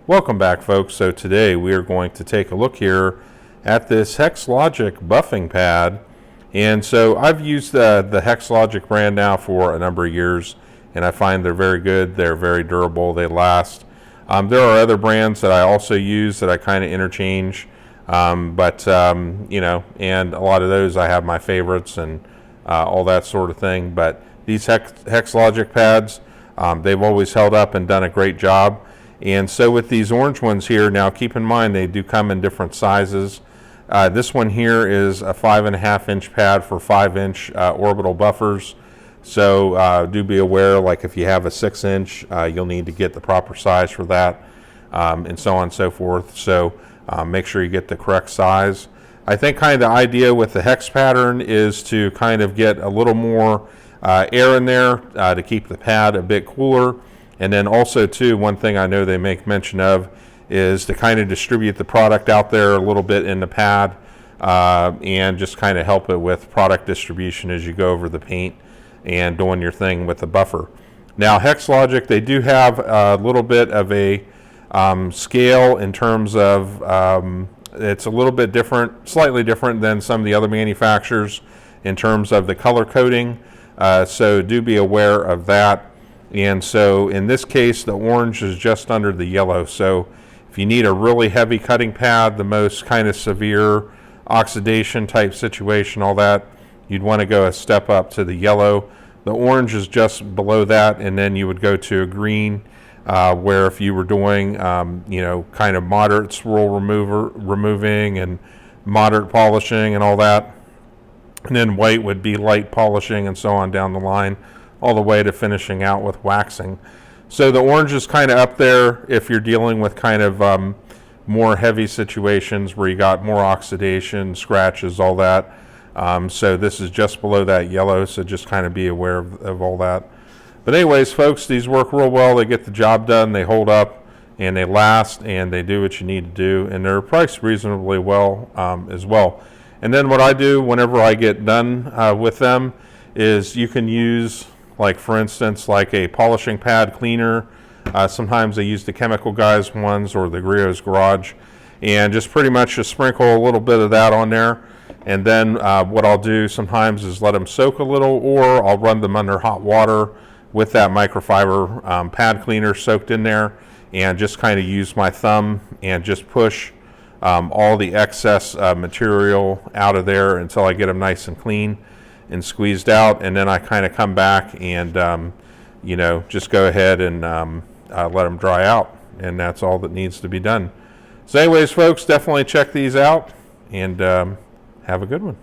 Welcome back, folks. So today we are going to take a look here at this Hex-Logic buffing pad. And so I've used the Hex-Logic brand now for a number of years, and I find they're very good. They're very durable. They last. There are other brands that I also use that I kind of interchange, you know, and a lot of those I have my favorites and all that sort of thing. But these Hex-Logic pads, they've always held up and done a great job. And so with these orange ones here, now keep in mind they do come in different sizes. This one here is a 5.5 inch pad for 5-inch orbital buffers. So do be aware, like if you have a 6-inch, you'll need to get the proper size for that, and so on and so forth. So make sure you get the correct size. I think kind of the idea with the hex pattern is to kind of get a little more air in there to keep the pad a bit cooler. And then also too, one thing I know they make mention of is to kind of distribute the product out there a little bit in the pad and just kind of help it with product distribution as you go over the paint and doing your thing with the buffer. Now Hex-Logic, they do have a little bit of a scale in terms of it's a little bit different, slightly different than some of the other manufacturers in terms of the color coding. So do be aware of that. And so in this case, the orange is just under the yellow. So if you need a really heavy cutting pad, the most kind of severe oxidation type situation, all that, you'd want to go a step up to the yellow. The orange is just below that, and then you would go to a green, where if you were doing, you know, kind of moderate swirl removing and moderate polishing and all that. And then white would be light polishing and so on down the line, all the way to finishing out with waxing. So the orange is kind of up there if you're dealing with kind of more heavy situations where you got more oxidation, scratches, all that. So this is just below that yellow, so just kind of be aware of all that. But anyways, folks, these work real well. They get the job done, they hold up, and they last, and they do what you need to do, and they're priced reasonably well as well. And then what I do whenever I get done with them is you can use, like for instance, like a polishing pad cleaner. Sometimes I use the Chemical Guys ones or the Griot's Garage, and just pretty much just sprinkle a little bit of that on there. And then what I'll do sometimes is let them soak a little, or I'll run them under hot water with that microfiber pad cleaner soaked in there, and just kind of use my thumb and just push all the excess material out of there until I get them nice and clean and squeezed out. And then I kind of come back and you know, just go ahead and let them dry out, and that's all that needs to be done. So anyways, folks, definitely check these out, and have a good one.